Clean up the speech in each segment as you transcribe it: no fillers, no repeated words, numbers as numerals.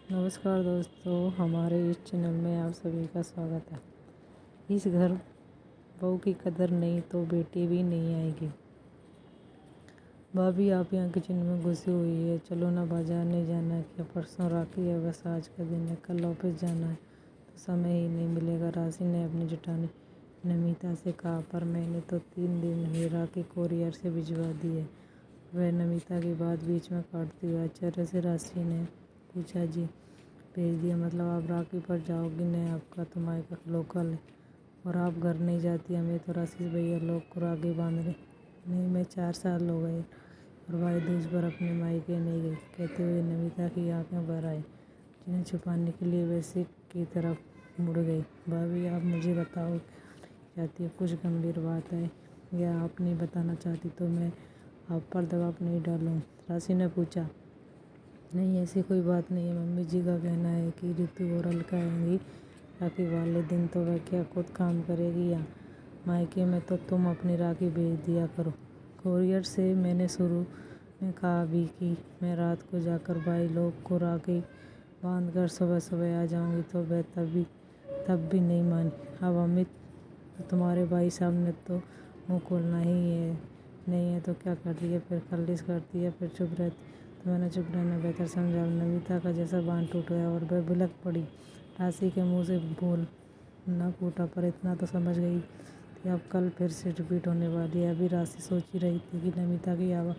नमस्कार दोस्तों, हमारे इस चैनल में आप सभी का स्वागत है। इस घर बहू की कदर नहीं तो बेटी भी नहीं आएगी। भाभी आप यहाँ किचन में घुसी हुई है। चलो ना, बाजार नहीं जाना है क्या? परसों राखी है, बस आज का दिन है, कल ऑफिस जाना है तो समय ही नहीं मिलेगा। राशि ने अपनी जेठानी नमिता से कहा, पर मैंने तो 3 दिन ही राखी कोरियर से भिजवा दी है। वह नमिता की बात बीच में काटती हुई आश्चर्य से राशि ने पूछा, जी भेज दिया? मतलब आप राखी पर जाओगी? नहीं, आपका तो मायका लोकल है और आप घर नहीं जाती। हमें तो राशि भैया लोग को राखी बांध रहे। नहीं, मैं 4 साल हो गए और भाई दूज पर अपने मायके नहीं गई, कहते हुए नमिता की आंखें भर आई, जिन्हें छुपाने के लिए वैसे की तरफ मुड़ गई। भाभी आप मुझे बताओ, चाहती है कुछ गंभीर बात है या आप नहीं बताना चाहती तो मैं आप पर दबाव नहीं डालूँ? राशि ने पूछा। नहीं, ऐसी कोई बात नहीं है। मम्मी जी का कहना है कि ऋतु और अलका आएंगी राखी वाले दिन, तो वह क्या खुद काम करेगी या मायके में तो तुम अपनी राखी भेज दिया करो कोरियर से। मैंने शुरू में कहा भी कि मैं रात को जाकर भाई लोग को राखी बांध कर सुबह सुबह आ जाऊंगी, तो वह तब भी नहीं मानी। अब अमित तुम्हारे भाई साहब ने तो मुँह खोलना ही है, नहीं है तो क्या करती है फिर? खल्लिस करती है फिर चुप रहती? तो मैंने चुप रहना बेहतर समझा। नमिता का जैसा बांध टूट गया और वह बिलख पड़ी। राशि के मुंह से बोल न फूटा, पर इतना तो समझ गई थी अब कल फिर से रिपीट होने वाली है। अभी राशि सोच ही रही थी कि नमिता की आवाज़,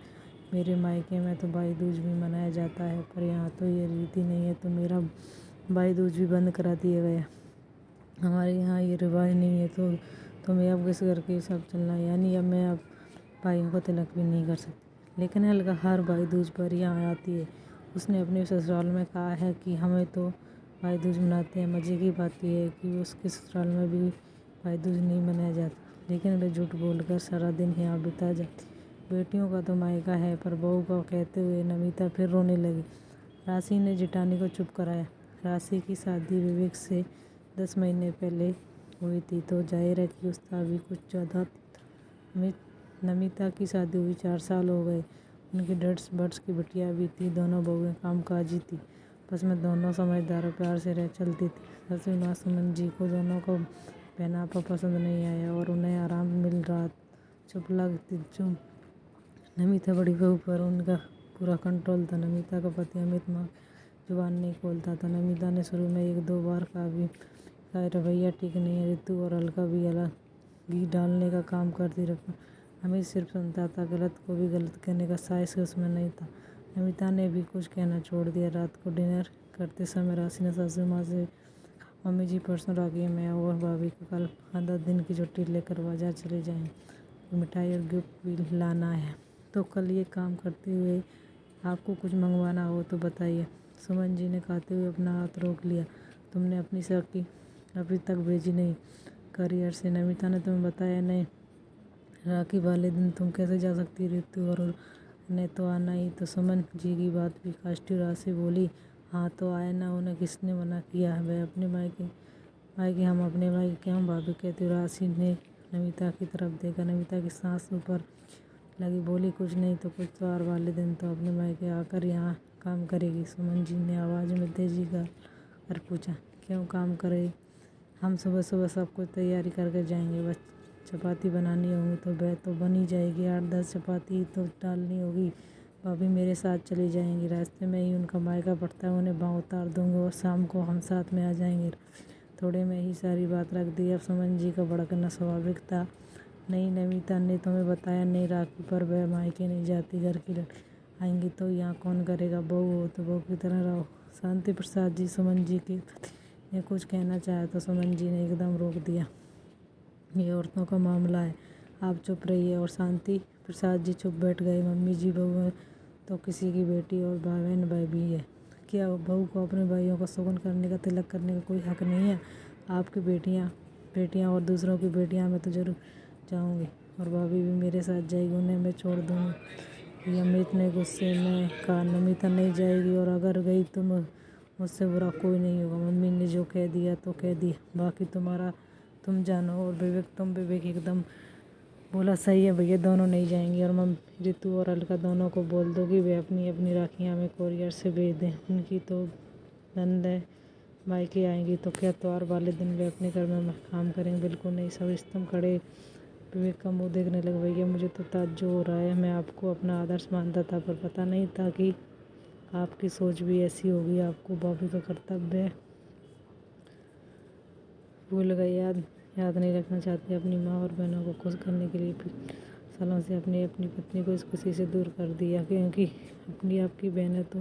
मेरे मायके में तो भाई दूज भी मनाया जाता है, पर यहाँ तो ये रीति नहीं है, तो मेरा भाई दूज भी बंद करा दिया गया। हमारे यहाँ ये रिवाज नहीं है, तो तुम्हें अब किस करके ये सब चलना है? यानी अब मैं अब भाइयों को तिलक भी नहीं कर सकती? लेकिन अलका हर भाई दूज पर यहाँ आती है। उसने अपने ससुराल में कहा है कि हमें तो भाई दूज मनाते हैं। मज़े की बात यह है कि उसके ससुराल में भी भाई दूज नहीं मनाया जाता, लेकिन वह झूठ बोलकर सारा दिन यहाँ बिता जाती। बेटियों का तो मायका है, पर बहू का, कहते हुए नमिता फिर रोने लगी। राशि ने जेठानी को चुप कराया। राशि की शादी विवेक से 10 महीने पहले हुई थी, तो जाहिर है कि उसका भी कुछ ज़्यादा नमिता की शादी हुई 4 साल हो गए। उनकी 1.5 वर्ष की बिटिया भी थी। दोनों बहुएं कामकाजी थी, बस में दोनों समझदार और प्यार से रह चलती थी। ससुर माँ सुमन जी को दोनों को पहनावा पसंद नहीं आया और उन्हें आराम मिल रहा। चुप लगती जो नमिता बड़ी बहू पर उनका पूरा कंट्रोल था। नमिता का पति अमित माँ जुबान नहीं खोलता था। नमिता ने शुरू में 1-2 बार कहा भी का रवैया ठीक नहीं है। ऋतु और अलका भी अलग घी डालने का काम करती रही। अमित सिर्फ सुनता था, गलत को भी गलत कहने का साहस उसमें नहीं था। नमिता ने भी कुछ कहना छोड़ दिया। रात को डिनर करते समय राशि ने सासू माँ से, मम्मी जी परसों राखी है, मैं और भाभी को कल आधा दिन की छुट्टी लेकर बाजार चले जाएंगे, मिठाई और गिफ्ट भी लाना है, तो कल ये काम करते हुए आपको कुछ मंगवाना हो तो बताइए। सुमन जी ने कहते हुए अपना हाथ रोक लिया। तुमने अपनी सखी अभी तक भेजी नहीं करियर से? नमिता ने तुम्हें बताया नहीं? राखी वाले दिन तुम कैसे जा सकती? ऋतु और ने तो आना ही। तो सुमन जी की बात भी काष्ठी राशि बोली, हाँ तो आए ना, उन्हें किसने मना किया? वह अपने मायके मायके हम अपने मायके क्यों? भाभी कहती। राशि ने नमिता की तरफ देखा। नमिता की सांस ऊपर लगी, बोली कुछ नहीं तो कुछ, त्योहार वाले दिन तो अपने मायके आकर यहाँ काम करेगी। सुमन जी ने आवाज़ में तेजी कर पूछा, क्यों काम करे? हम सुबह सुबह सब कुछ तैयारी करके जाएंगे। बस चपाती बनानी होगी तो वह तो बन ही जाएगी, 8-10 चपाती तो डालनी होगी। भाभी मेरे साथ चली जाएंगी, रास्ते में ही उनका मायका पड़ता है, उन्हें वहाँ उतार दूंगी और शाम को हम साथ में आ जाएंगे। थोड़े में ही सारी बात रख दी। अब सुमन जी का भड़कना स्वाभाविक था। नहीं, नमिता ने तुम्हें बताया नहीं? राखी पर वह मायके नहीं जाती, घर की लड़की आएंगी तो यहाँ कौन करेगा? बहू हो तो बहू की तरह रहो। शांति प्रसाद जी, सुमन जी के पति ने कुछ कहना चाहा तो सुमन जी ने एकदम रोक दिया। ये औरतों का मामला है, आप चुप रहिए। और शांति प्रसाद जी चुप बैठ गए। मम्मी जी, बहू है तो किसी की बेटी और बहन भाई भी है। क्या बहू को अपने भाइयों का शगुन करने का, तिलक करने का कोई हक नहीं है? आपकी बेटियां और दूसरों की बेटियां मैं तो जरूर जाऊंगी और भाभी भी मेरे साथ जाएगी, उन्हें मैं छोड़ दूंगी। अमित ने गुस्से में कहा, नमिता नहीं जाएगी और अगर गई तो मुझसे बुरा कोई नहीं होगा। मम्मी ने जो कह दिया तो कह दिया, बाकी तुम जानो। और विवेक एकदम बोला, सही है भैया, दोनों नहीं जाएंगी। और मम्मी ऋतु और अलका दोनों को बोल दो कि वे अपनी अपनी राखियाँ हमें कोरियर से भेज दें। उनकी तो बंद है, मायके आएंगी तो क्या त्योहार वाले दिन वे अपने घर में काम करेंगे? बिल्कुल नहीं। सब स्तंभ खड़े विवेक का मुँह देखने लगे। भैया मुझे तो ताज्जुब हो रहा है, मैं आपको अपना आदर्श मानता था पर पता नहीं था कि आपकी सोच भी ऐसी होगी। आपको भाभी का कर्तव्य भूल गए, याद नहीं रखना चाहते। अपनी माँ और बहनों को खुश करने के लिए सालों से अपनी पत्नी को इस खुशी से दूर कर दिया, क्योंकि अपनी आपकी बहनें तो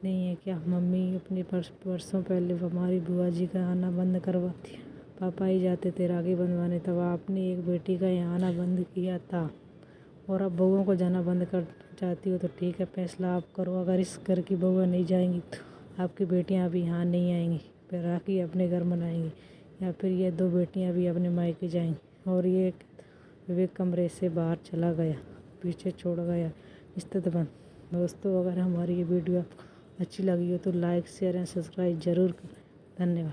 नहीं है क्या? मम्मी अपने वर्षों पहले हमारी बुआ जी का आना बंद करवाती, पापा ही जाते थे राखी बंधवाने, तब आपने एक बेटी का यहाँ आना बंद किया था और अब बहुओं को जाना बंद कर चाहती हो तो ठीक है, फैसला आप करो। अगर इस घर की बहुएं नहीं जाएंगी तो आपकी बेटियां भी यहाँ नहीं आएंगी, फिर राखी अपने घर मनाएंगी, या फिर ये 2 बेटियां भी अपने मायके जाएंगी। और ये विवेक कमरे से बाहर चला गया, पीछे छोड़ गया स्थित बंद। दोस्तों, अगर हमारी ये वीडियो आपको अच्छी लगी हो तो लाइक, शेयर एंड सब्सक्राइब जरूर करें। धन्यवाद।